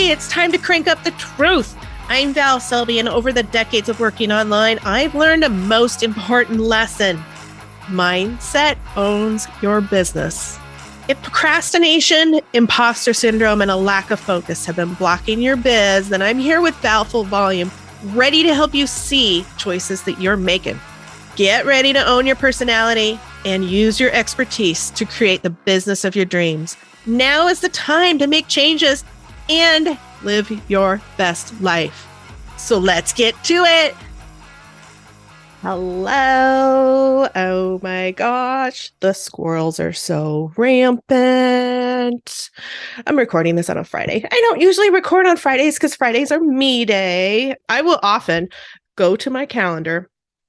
Hey, it's time to crank up the truth. I'm Val Selby, and over the decades of working online, I've learned a most important lesson. Mindset owns your business. If procrastination, imposter syndrome, and a lack of focus have been blocking your biz, then I'm here with Val Full Volume, ready to help you see choices that you're making. Get ready to own your personality and use your expertise to create the business of your dreams. Now is the time to make changes and live your best life. So let's get to it. Hello. Oh my gosh. The squirrels are so rampant. I'm recording this on a Friday. I don't usually record on Fridays because Fridays are me day. I will often go to my calendar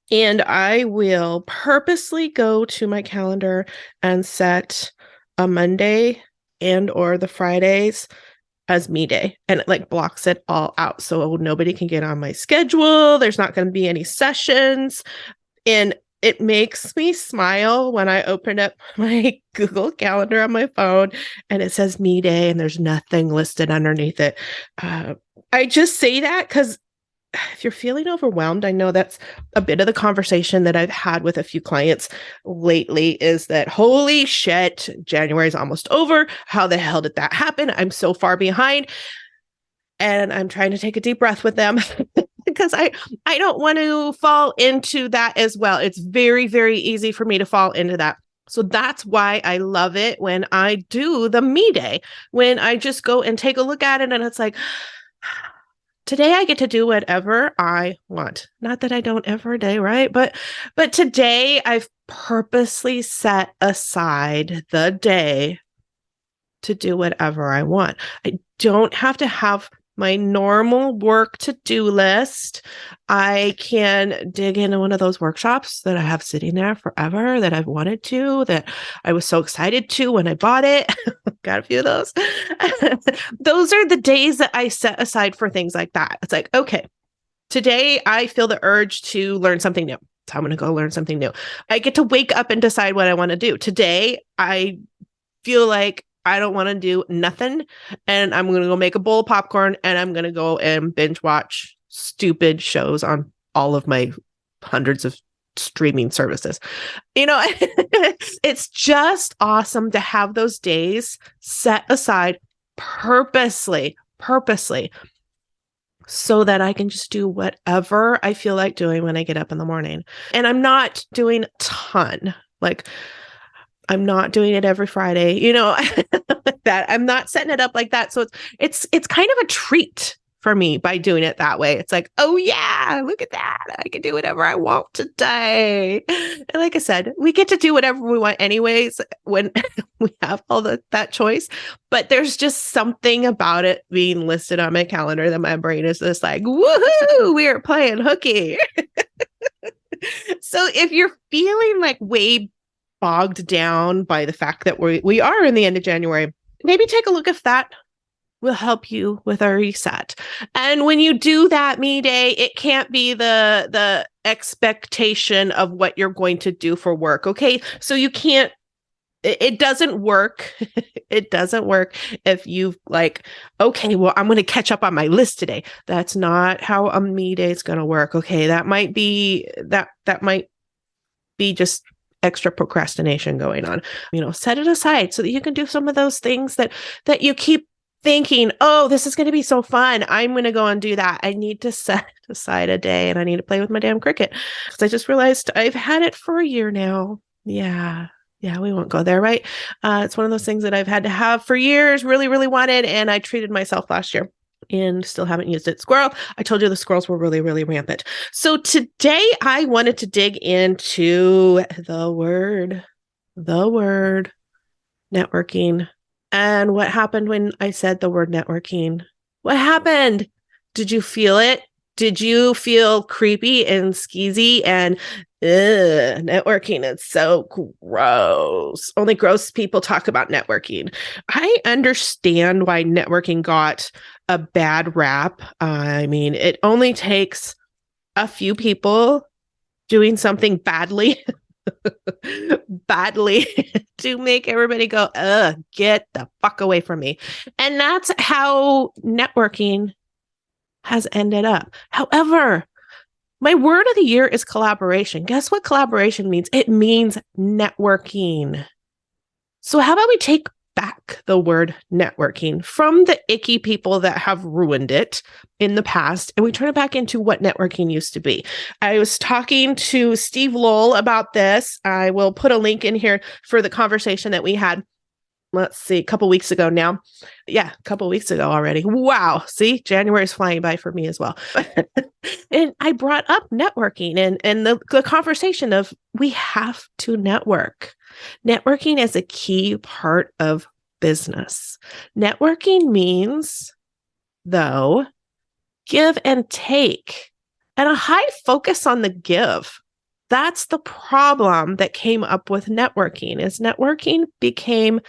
and I will purposely go to my calendar and set a Monday and or the Fridays as me day, and it like blocks it all out so nobody can get on my schedule. There's not going to be any sessions, and it makes me smile when I open up my Google Calendar on my phone and it says me day and there's nothing listed underneath it. I just say that because if you're feeling overwhelmed, I know that's a bit of the conversation that I've had with a few clients lately is that, holy shit, January is almost over. How the hell did that happen? I'm so far behind. And I'm trying to take a deep breath with them because I don't want to fall into that as well. It's very, very easy for me to fall into that. So that's why I love it when I do the me day, when I just go and take a look at it and it's like, today I get to do whatever I want. Not that I don't every day, right? But today I've purposely set aside the day to do whatever I want. I don't have to have my normal work to-do list. I can dig into one of those workshops that I have sitting there forever that I've wanted to, that I was so excited to when I bought it. Got a few of those. Those are the days that I set aside for things like that. It's like, okay, today I feel the urge to learn something new. So I'm going to go learn something new. I get to wake up and decide what I want to do. Today, I feel like I don't want to do nothing, and I'm going to go make a bowl of popcorn, and I'm going to go and binge watch stupid shows on all of my hundreds of streaming services. You know, it's just awesome to have those days set aside purposely, so that I can just do whatever I feel like doing when I get up in the morning. And I'm not doing a ton, like I'm not doing it every Friday, you know, like that. I'm not setting it up like that. So it's kind of a treat for me by doing it that way. It's like, oh yeah, look at that. I can do whatever I want today. And like I said, we get to do whatever we want anyways when we have all that choice. But there's just something about it being listed on my calendar that my brain is just like, woohoo, we are playing hooky. So if you're feeling like way bogged down by the fact that we are in the end of January, maybe take a look if that will help you with a reset. And when you do that me day, it can't be the expectation of what you're going to do for work. Okay. So you can't, it doesn't work. It doesn't work if you've like, okay, well, I'm going to catch up on my list today. That's not how a me day is going to work. Okay. That might be just extra procrastination going on. You know, set it aside so that you can do some of those things that you keep thinking, oh, this is going to be so fun. I'm going to go and do that. I need to set aside a day and I need to play with my damn cricket. Because I just realized I've had it for a year now. Yeah, we won't go there, right? It's one of those things that I've had to have for years, really, really wanted. And I treated myself last year and still haven't used it. Squirrel. I told you the squirrels were really, really rampant. So today I wanted to dig into the word networking. And what happened when I said the word networking? What happened? Did you feel it? Did you feel creepy and skeezy and networking is so gross? Only gross people talk about networking. I understand why networking got a bad rap. I mean, it only takes a few people doing something badly to make everybody go, get the fuck away from me. And that's how networking has ended up. However, my word of the year is collaboration. Guess what collaboration means? It means networking. So how about we take back the word networking from the icky people that have ruined it in the past, and we turn it back into what networking used to be. I was talking to Steve Lowell about this. I will put a link in here for the conversation that we had. Let's see, a couple weeks ago now. Yeah, a couple weeks ago already. Wow. See, January is flying by for me as well. And I brought up networking and the conversation of we have to network. Networking is a key part of business. Networking means, though, give and take, and a high focus on the give. That's the problem that came up with networking, is networking became,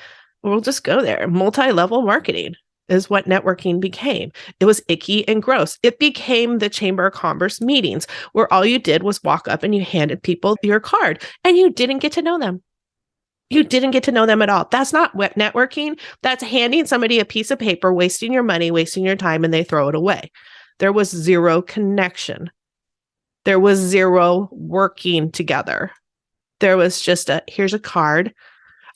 we'll just go there, multi-level marketing is what networking became. It was icky and gross. It became the Chamber of Commerce meetings where all you did was walk up and you handed people your card and you didn't get to know them. You didn't get to know them at all. That's not what networking. That's handing somebody a piece of paper, wasting your money, wasting your time, and they throw it away. There was zero connection. There was zero working together. There was just here's a card.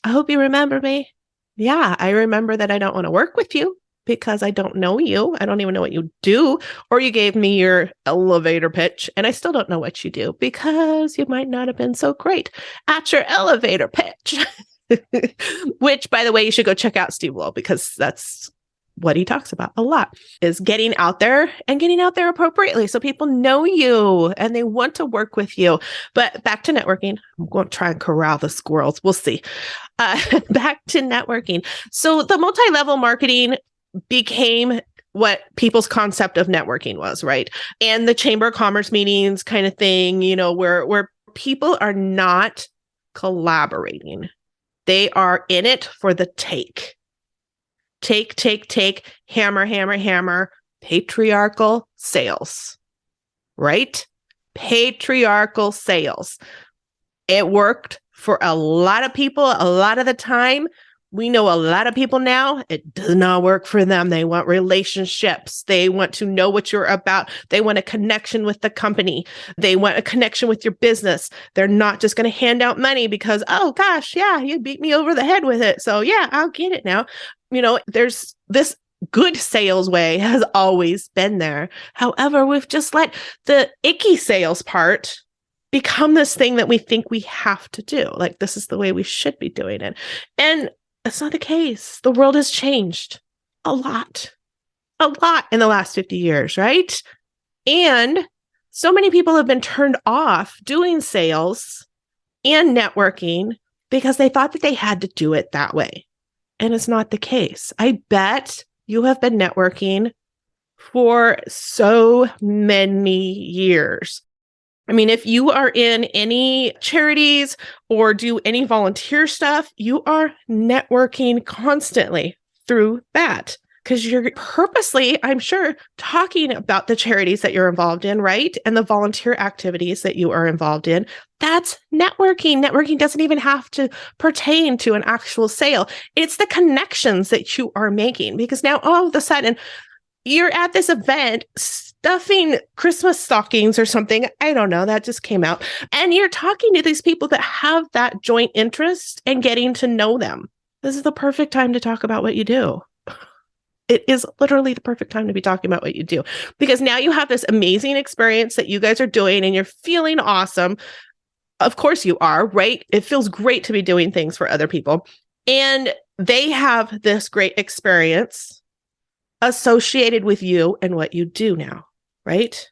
I hope you remember me. Yeah, I remember that I don't want to work with you because I don't know you. I don't even know what you do. Or you gave me your elevator pitch and I still don't know what you do because you might not have been so great at your elevator pitch. Which, by the way, you should go check out Steve Lowell because that's what he talks about a lot, is getting out there and getting out there appropriately so people know you and they want to work with you. But back to networking. I'm going to try and corral the squirrels. We'll see. Back to networking. So the multi-level marketing became what people's concept of networking was, right? And the Chamber of Commerce meetings kind of thing, you know, where people are not collaborating. They are in it for the take. Take, hammer, hammer, hammer, patriarchal sales, right? Patriarchal sales. It worked for a lot of people a lot of the time. We know a lot of people now, it does not work for them. They want relationships. They want to know what you're about. They want a connection with the company. They want a connection with your business. They're not just going to hand out money because, oh gosh, yeah, you beat me over the head with it. So yeah, I'll get it now. You know, there's this good sales way has always been there. However, we've just let the icky sales part become this thing that we think we have to do. Like, this is the way we should be doing it. And that's not the case. The world has changed a lot in the last 50 years, right? And so many people have been turned off doing sales and networking because they thought that they had to do it that way. And it's not the case. I bet you have been networking for so many years. I mean, if you are in any charities or do any volunteer stuff, you are networking constantly through that because you're purposely, I'm sure, talking about the charities that you're involved in, right? And the volunteer activities that you are involved in. That's networking. Networking doesn't even have to pertain to an actual sale. It's the connections that you are making because now all of a sudden you're at this event stuffing Christmas stockings or something. I don't know. That just came out. And you're talking to these people that have that joint interest and getting to know them. This is the perfect time to talk about what you do. It is literally the perfect time to be talking about what you do because now you have this amazing experience that you guys are doing and you're feeling awesome. Of course you are, right? It feels great to be doing things for other people. And they have this great experience associated with you and what you do now, right?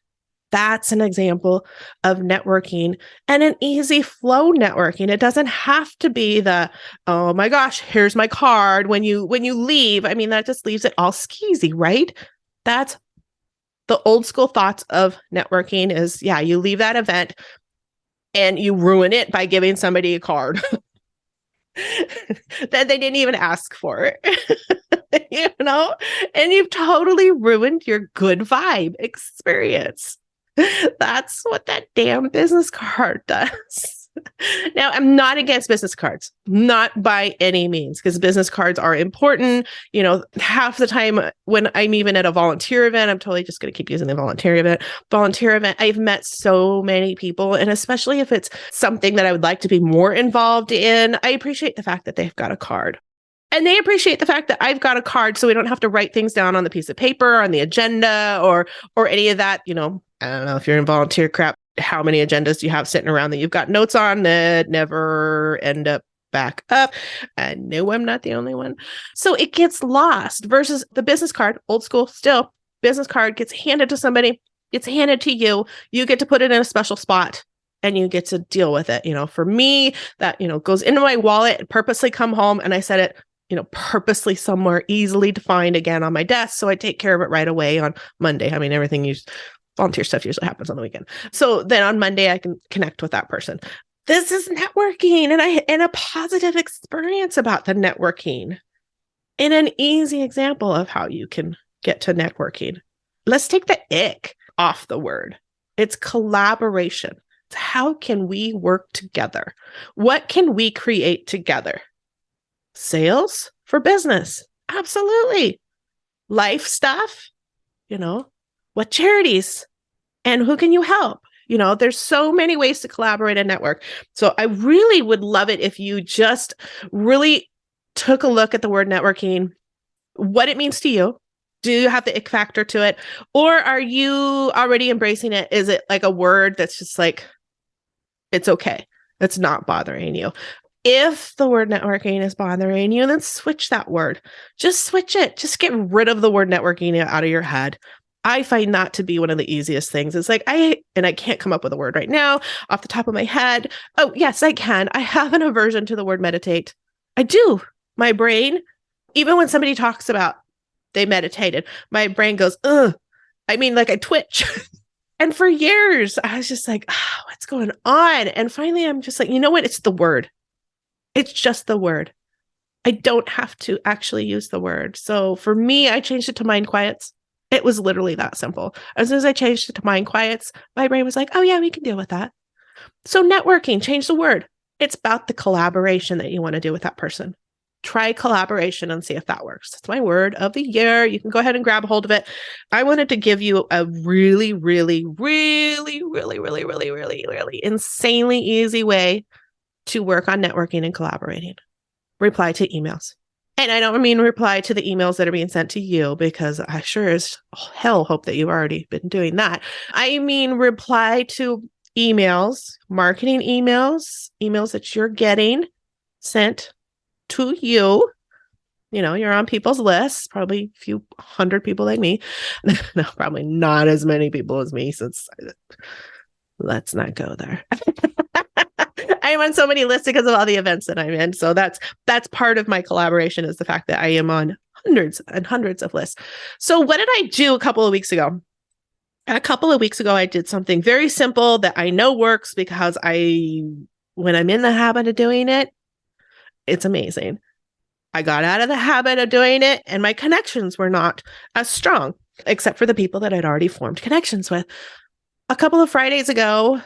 That's an example of networking and an easy flow networking. It doesn't have to be the, oh my gosh, here's my card when you leave. I mean, that just leaves it all skeezy, right? That's the old school thoughts of networking is, yeah, you leave that event and you ruin it by giving somebody a card that they didn't even ask for. You know, and you've totally ruined your good vibe experience. That's what that damn business card does. Now, I'm not against business cards, not by any means, because business cards are important. Half the time when I'm even at a volunteer event, I'm totally just going to keep using the volunteer event. I've met so many people, and especially if it's something that I would like to be more involved in, I appreciate the fact that they've got a card. And they appreciate the fact that I've got a card so we don't have to write things down on the piece of paper, on the agenda, or any of that. I don't know if you're in volunteer crap, how many agendas do you have sitting around that you've got notes on that never end up back up? And no, I'm not the only one. So it gets lost versus the business card, old school still, business card gets handed to somebody, gets handed to you. You get to put it in a special spot and you get to deal with it. For me, that, goes into my wallet and purposely come home and I set it purposely somewhere easily to find again on my desk. So I take care of it right away on Monday. I mean, volunteer stuff usually happens on the weekend. So then on Monday, I can connect with that person. This is networking and a positive experience about the networking and an easy example of how you can get to networking. Let's take the ick off the word. It's collaboration. It's how can we work together? What can we create together? Sales for business. Absolutely. Life stuff, what charities and who can you help? There's so many ways to collaborate and network. So I really would love it if you just really took a look at the word networking, what it means to you. Do you have the ick factor to it? Or are you already embracing it? Is it like a word that's just like, it's okay. It's not bothering you. If the word networking is bothering you, then switch that word. Just switch it. Just get rid of the word networking out of your head. I find that to be one of the easiest things. It's like, I can't come up with a word right now off the top of my head. Oh, yes, I can. I have an aversion to the word meditate. I do. My brain, even when somebody talks about they meditated, my brain goes, ugh. I mean, like I twitch. And for years, I was just like, oh, what's going on? And finally, I'm just like, you know what? It's the word. It's just the word. I don't have to actually use the word. So for me, I changed it to mind quiets. It was literally that simple. As soon as I changed it to mind quiets, my brain was like, oh yeah, we can deal with that. So networking, change the word. It's about the collaboration that you want to do with that person. Try collaboration and see if that works. That's my word of the year. You can go ahead and grab a hold of it. I wanted to give you a really, really, really, really, really, really, really, really insanely easy way to work on networking and collaborating. Reply to emails. And I don't mean reply to the emails that are being sent to you, because I sure as hell hope that you've already been doing that. I mean reply to emails, marketing emails, emails that you're getting sent to you. You're on people's lists, probably a few hundred people like me. No, probably not as many people as me, since let's not go there. I'm on so many lists because of all the events that I'm in. So that's part of my collaboration, is the fact that I am on hundreds and hundreds of lists. So what did I do a couple of weeks ago? A couple of weeks ago, I did something very simple that I know works, because when I'm in the habit of doing it, it's amazing. I got out of the habit of doing it, and my connections were not as strong, except for the people that I'd already formed connections with. A couple of Fridays ago,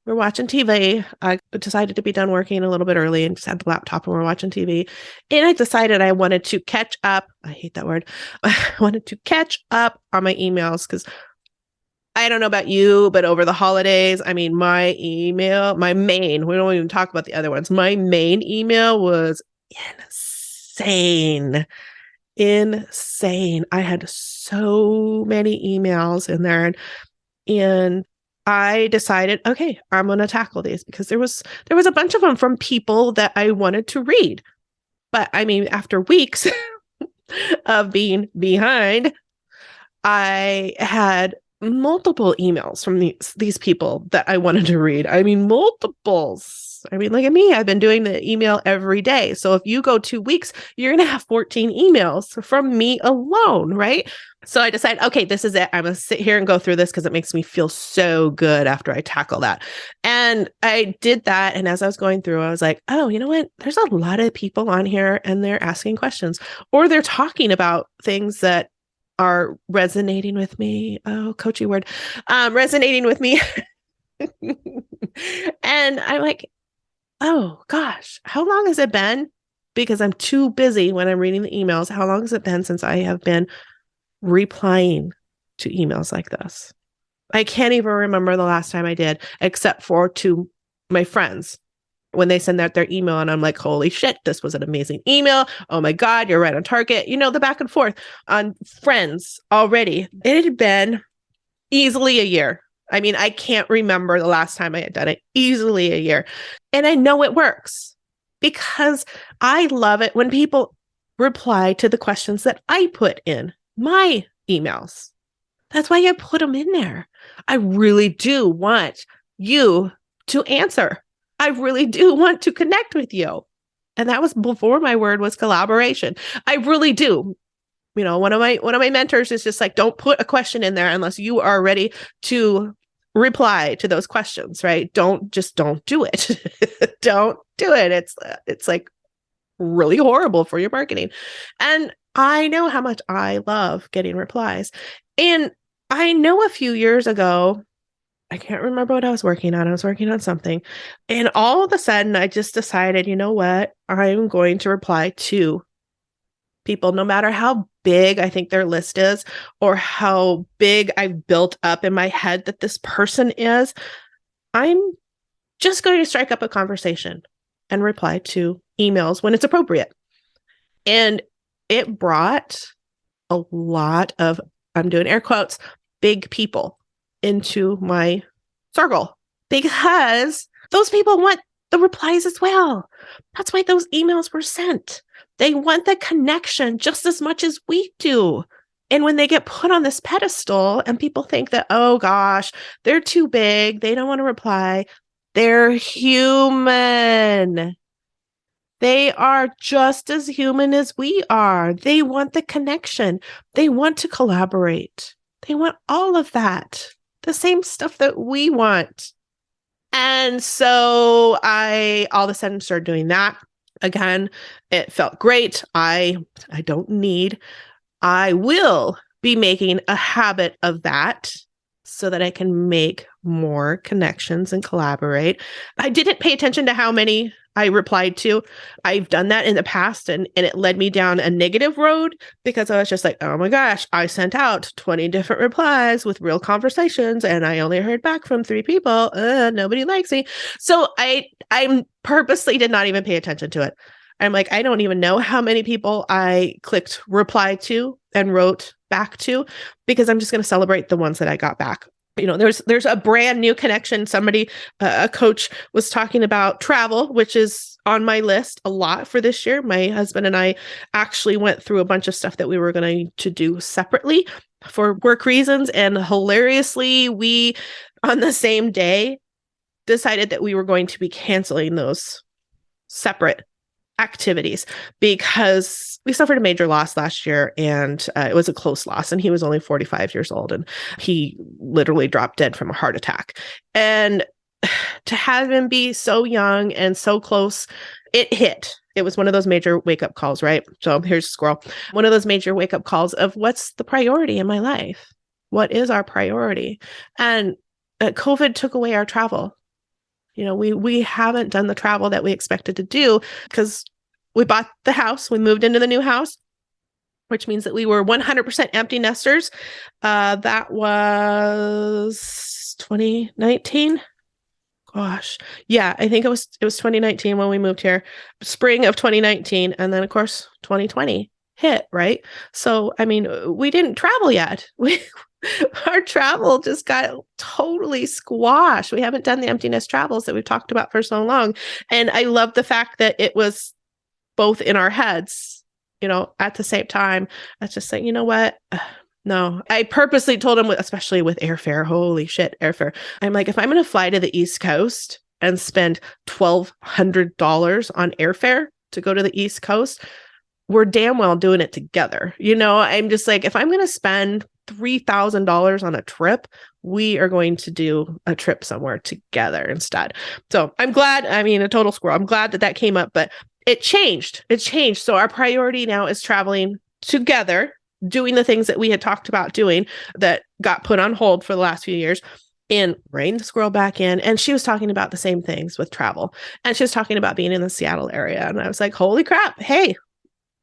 we're watching TV. I decided to be done working a little bit early and just had the laptop and we're watching TV. And I decided I wanted to catch up. I hate that word. I wanted to catch up on my emails, because I don't know about you, but over the holidays, I mean, my email, my main, we don't even talk about the other ones. My main email was insane. I had so many emails in there, and I decided, okay, I'm going to tackle these, because there was a bunch of them from people that I wanted to read. But I mean, after weeks of being behind, I had multiple emails from these people that I wanted to read. I mean, multiples. I mean, look at me. I've been doing the email every day. So if you go 2 weeks, you're going to have 14 emails from me alone, right? So I decided, okay, this is it. I'm going to sit here and go through this, because it makes me feel so good after I tackle that. And I did that. And as I was going through, I was like, oh, you know what? There's a lot of people on here, and they're asking questions, or they're talking about things that are resonating with me. Oh, coachy word. Resonating with me. And I'm like, oh gosh, how long has it been? Because I'm too busy when I'm reading the emails. How long has it been since I have been replying to emails like this? I can't even remember the last time I did, except for to my friends when they send out their email and I'm like, holy shit, this was an amazing email. Oh my God, you're right on target. You know, the back and forth on friends already. It had been easily a year. I mean, I can't remember the last time I had done it. Easily a year. And I know it works because I love it when people reply to the questions that I put in my emails. That's why I put them in there. I really do want you to answer. I really do want to connect with you. And that was before my word was collaboration. I really do. You know, one of my mentors is just like, don't put a question in there unless you are ready to reply to those questions, right? Don't do it. Don't do it. It's like really horrible for your marketing. And I know how much I love getting replies. And I know a few years ago, I can't remember what I was working on. I was working on something. And all of a sudden, I just decided, you know what? I'm going to reply to people, no matter how big I think their list is or how big I've built up in my head that this person is. I'm just going to strike up a conversation and reply to emails when it's appropriate. And it brought a lot of, I'm doing air quotes, big people into my circle because those people want the replies as well. That's why those emails were sent. They want the connection just as much as we do. And when they get put on this pedestal and people think that, oh gosh, they're too big, they don't want to reply, they're human. They are just as human as we are. They want the connection. They want to collaborate. They want all of that, the same stuff that we want. And so I all of a sudden started doing that. Again, it felt great. I will be making a habit of that so that I can make more connections and collaborate. I didn't pay attention to how many I replied to. I've done that in the past and it led me down a negative road because I was just like, oh my gosh, I sent out 20 different replies with real conversations and I only heard back from 3 people. Nobody likes me. So I'm purposely did not even pay attention to it. I'm like, I don't even know how many people I clicked reply to and wrote back to because I'm just going to celebrate the ones that I got back. You know, there's a brand new connection. Somebody, a coach was talking about travel, which is on my list a lot for this year. My husband and I actually went through a bunch of stuff that we were going to do separately for work reasons. And hilariously, we, on the same day, decided that we were going to be canceling those separate activities because we suffered a major loss last year and it was a close loss and he was only 45 years old and he literally dropped dead from a heart attack. And to have him be so young and so close, it hit. It was one of those major wake-up calls, right? So here's a squirrel. One of those major wake-up calls of what's the priority in my life? What is our priority? And COVID took away our travel. You know, we haven't done the travel that we expected to do because we bought the house, we moved into the new house, which means that we were 100% empty nesters. That was 2019. Gosh. Yeah, I think it was 2019 when we moved here, spring of 2019. And then of course, 2020 hit, right? So, I mean, we didn't travel yet. Our travel just got totally squashed. We haven't done the empty nest travels that we've talked about for so long. And I love the fact that it was both in our heads, you know, at the same time. I was just like, you know what? No, I purposely told him, especially with airfare, holy shit, airfare. I'm like, if I'm going to fly to the East Coast and spend $1,200 on airfare to go to the East Coast, we're damn well doing it together. You know, I'm just like, if I'm going to spend $3,000 on a trip, we are going to do a trip somewhere together instead. So I'm glad, I mean, a total squirrel. I'm glad that that came up, but it changed. It changed. So our priority now is traveling together, doing the things that we had talked about doing that got put on hold for the last few years. and reined the squirrel back in. And she was talking about the same things with travel. And she was talking about being in the Seattle area. And I was like, holy crap. Hey,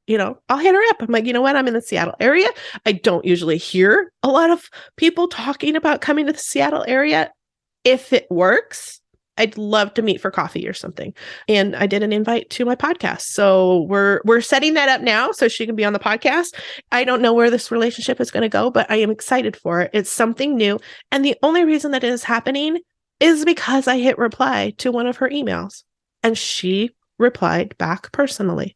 I'll hit her up. I'm like, you know what? I'm in the Seattle area. I don't usually hear a lot of people talking about coming to the Seattle area. If it works, I'd love to meet for coffee or something. And I did an invite to my podcast. So we're setting that up now so she can be on the podcast. I don't know where this relationship is going to go, but I am excited for it. It's something new. And the only reason that it is happening is because I hit reply to one of her emails and she replied back personally.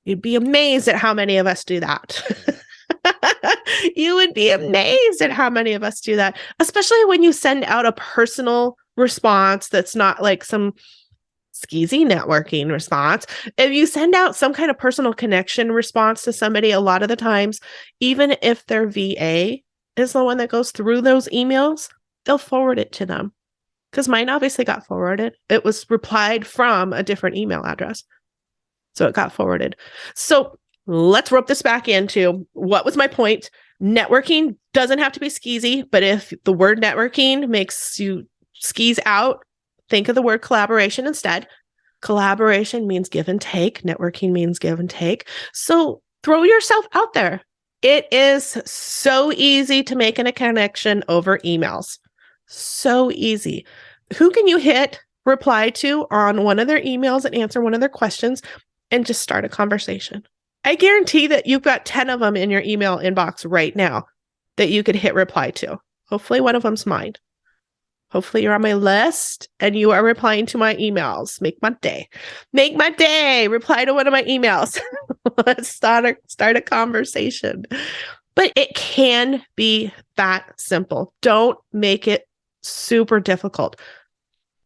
You'd be amazed at how many of us do that. You would be amazed at how many of us do that, especially when you send out a personal response that's not like some skeezy networking response. If you send out some kind of personal connection response to somebody, a lot of the times, even if their VA is the one that goes through those emails, they'll forward it to them. Because mine obviously got forwarded. It was replied from a different email address. So it got forwarded. So let's rope this back into what was my point. Networking doesn't have to be skeezy, but if the word networking makes you skis out, think of the word collaboration instead. Collaboration means give and take. Networking means give and take. So throw yourself out there. It is so easy to make a connection over emails. So easy. Who can you hit reply to on one of their emails and answer one of their questions and just start a conversation? I guarantee that you've got 10 of them in your email inbox right now that you could hit reply to. Hopefully one of them's mine. Hopefully you're on my list and you are replying to my emails. Make my day. Make my day. Reply to one of my emails. Let's start a conversation. But it can be that simple. Don't make it super difficult.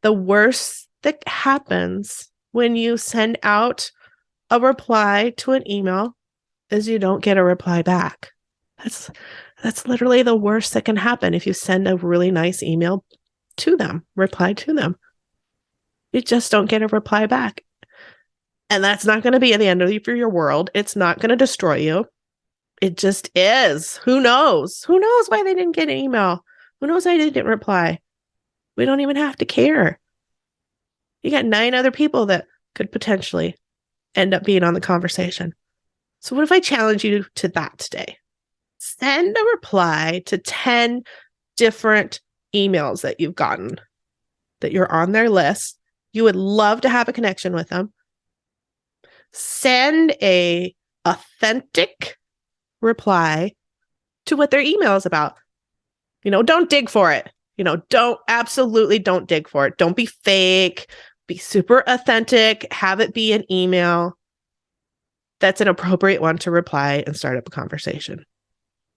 The worst that happens when you send out a reply to an email is you don't get a reply back. That's literally the worst that can happen if you send a really nice email to them, reply to them. You just don't get a reply back. And that's not going to be at the end of your world. It's not going to destroy you. It just is. Who knows? Who knows why they didn't get an email? Who knows why they didn't reply? We don't even have to care. You got 9 other people that could potentially end up being on the conversation. So what if I challenge you to that today? Send a reply to 10 different emails that you've gotten, that you're on their list. You would love to have a connection with them. Send a authentic reply to what their email is about. Don't dig for it. Absolutely don't dig for it. Don't be fake. Be super authentic. Have it be an email that's an appropriate one to reply and start up a conversation.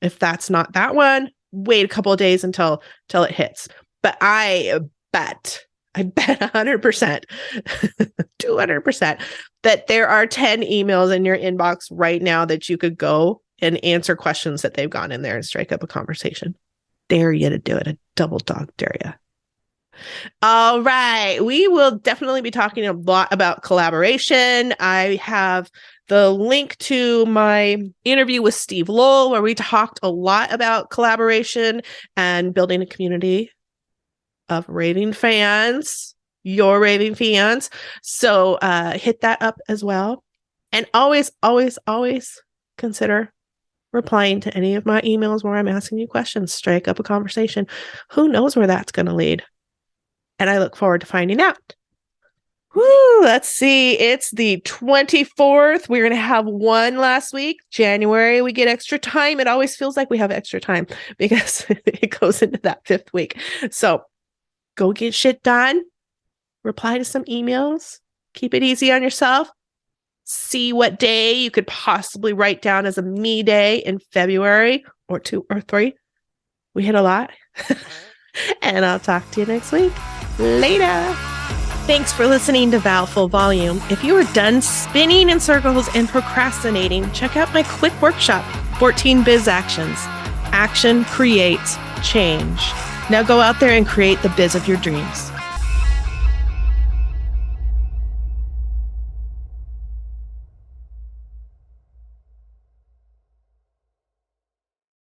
If that's not that one, wait a couple of days until it hits. But I bet 100%, 200% that there are 10 emails in your inbox right now that you could go and answer questions that they've gone in there and strike up a conversation. Dare you to do it. A double dog dare you. All right. We will definitely be talking a lot about collaboration. I have the link to my interview with Steve Lowell, where we talked a lot about collaboration and building a community of raving fans, your raving fans. So hit that up as well. And always, always, always consider replying to any of my emails where I'm asking you questions. Strike up a conversation. Who knows where that's going to lead? And I look forward to finding out. Woo, let's see. It's the 24th. We're going to have one last week. January, we get extra time. It always feels like we have extra time because it goes into that 5th week. So go get shit done. Reply to some emails. Keep it easy on yourself. See what day you could possibly write down as a me day in February or 2 or 3. We hit a lot. And I'll talk to you next week. Later. Thanks for listening to Val Full Volume. If you are done spinning in circles and procrastinating, check out my quick workshop, 14 Biz Actions. Action creates change. Now go out there and create the biz of your dreams.